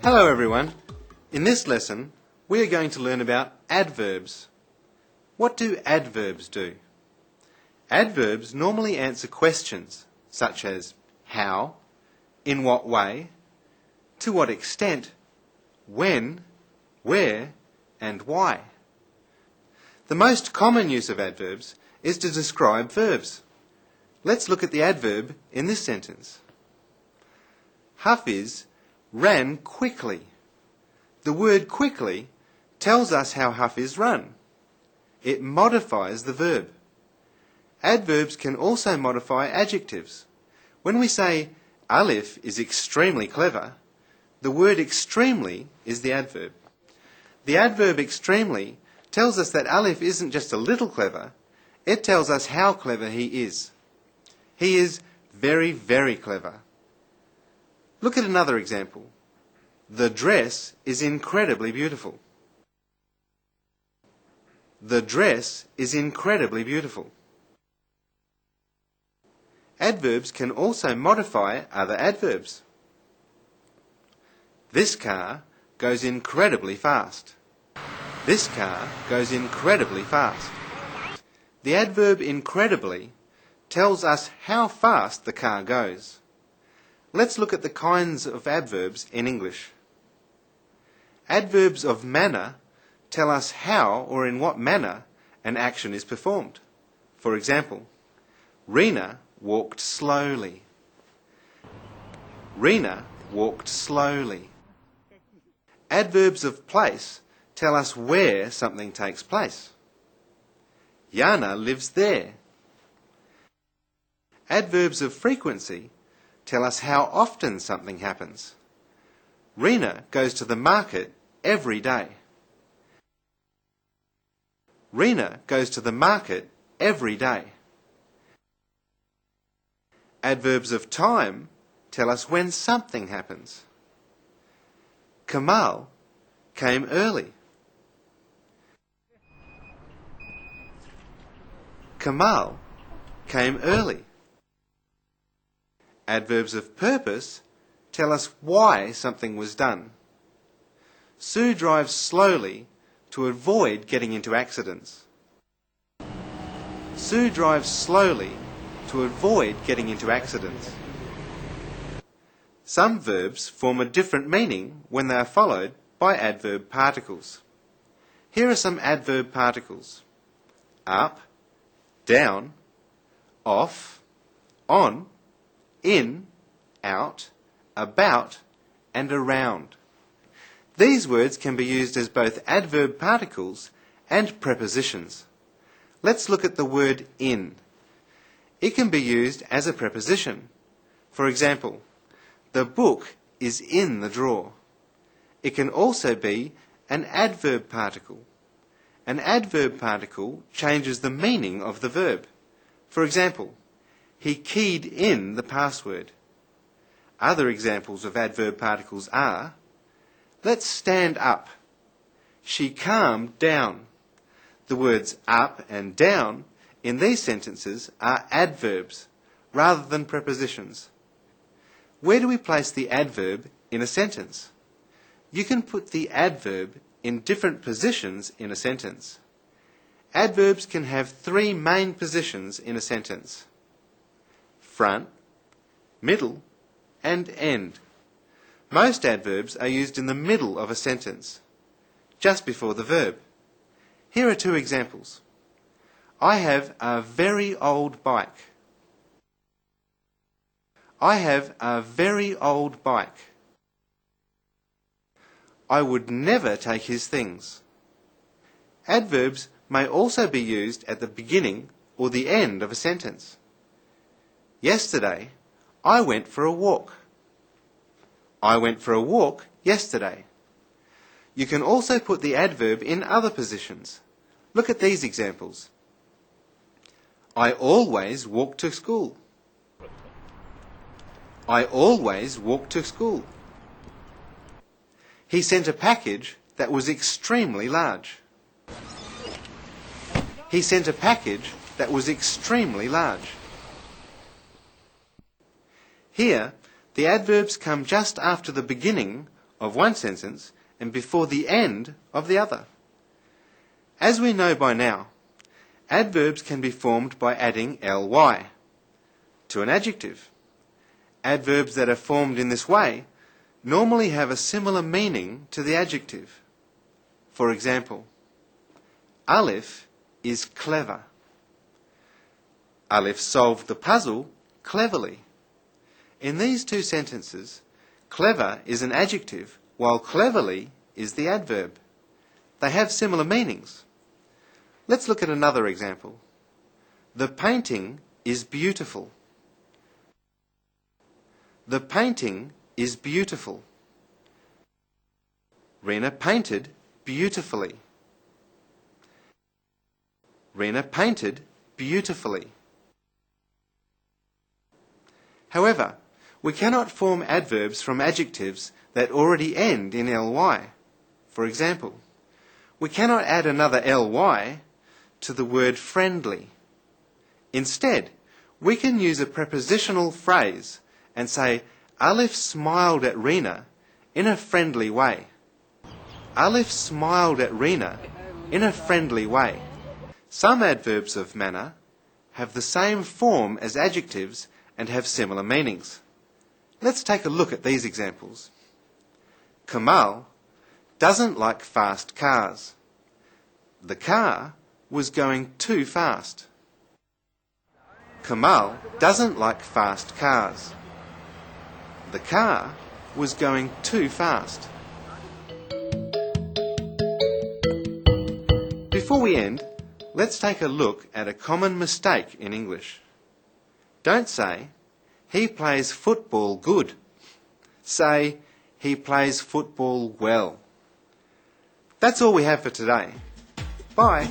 Hello everyone. In this lesson, we are going to learn about adverbs. What do adverbs do? Adverbs normally answer questions such as how, in what way, to what extent, when, where, and why. The most common use of adverbs is to describe verbs. Let's look at the adverb in this sentence. Hafiz ran quickly. The word quickly tells us how Hafiz ran. It modifies the verb. Adverbs can also modify adjectives. When we say Alif is extremely clever, the word extremely is the adverb. The adverb extremely tells us that Alif isn't just a little clever, it tells us how clever he is. He is very, very clever. Look at another example. The dress is incredibly beautiful. The dress is incredibly beautiful. Adverbs can also modify other adverbs. This car goes incredibly fast. This car goes incredibly fast. The adverb incredibly tells us how fast the car goes. Let's look at the kinds of adverbs in English. Adverbs of manner tell us how or in what manner an action is performed. For example, Rena walked slowly. Rena walked slowly. Adverbs of place tell us where something takes place. Yana lives there. Adverbs of frequency tell us how often something happens. Rena goes to the market every day. Rena goes to the market every day. Adverbs of time tell us when something happens. Kamal came early. Kamal came early. Adverbs of purpose tell us why something was done. Sue drives slowly to avoid getting into accidents. Sue drives slowly to avoid getting into accidents. Some verbs form a different meaning when they are followed by adverb particles. Here are some adverb particles: up, down, off, on, in, out, about, and around. These words can be used as both adverb particles and prepositions. Let's look at the word in. It can be used as a preposition. For example, the book is in the drawer. It can also be an adverb particle. An adverb particle changes the meaning of the verb. For example, he keyed in the password. Other examples of adverb particles are: let's stand up. She calmed down. The words up and down in these sentences are adverbs rather than prepositions. Where do we place the adverb in a sentence? You can put the adverb in different positions in a sentence. Adverbs can have three main positions in a sentence: front, middle, and end. Most adverbs are used in the middle of a sentence, just before the verb. Here are two examples. I have a very old bike. I have a very old bike. I would never take his things. Adverbs may also be used at the beginning or the end of a sentence. Yesterday, I went for a walk. I went for a walk yesterday. You can also put the adverb in other positions. Look at these examples. I always walk to school. I always walk to school. He sent a package that was extremely large. He sent a package that was extremely large. Here, the adverbs come just after the beginning of one sentence and before the end of the other. As we know by now, adverbs can be formed by adding ly to an adjective. Adverbs that are formed in this way normally have a similar meaning to the adjective. For example, Alif is clever. Alif solved the puzzle cleverly. In these two sentences, clever is an adjective while cleverly is the adverb. They have similar meanings. Let's look at another example. The painting is beautiful. The painting is beautiful. Rena painted beautifully. Rena painted beautifully. However, we cannot form adverbs from adjectives that already end in ly. For example, we cannot add another ly to the word friendly. Instead, we can use a prepositional phrase and say, Alif smiled at Rena in a friendly way. Alif smiled at Rena in a friendly way. Some adverbs of manner have the same form as adjectives and have similar meanings. Let's take a look at these examples. Kamal doesn't like fast cars. The car was going too fast. Kamal doesn't like fast cars. The car was going too fast. Before we end, let's take a look at a common mistake in English. Don't say, he plays football good. Say, he plays football well. That's all we have for today. Bye.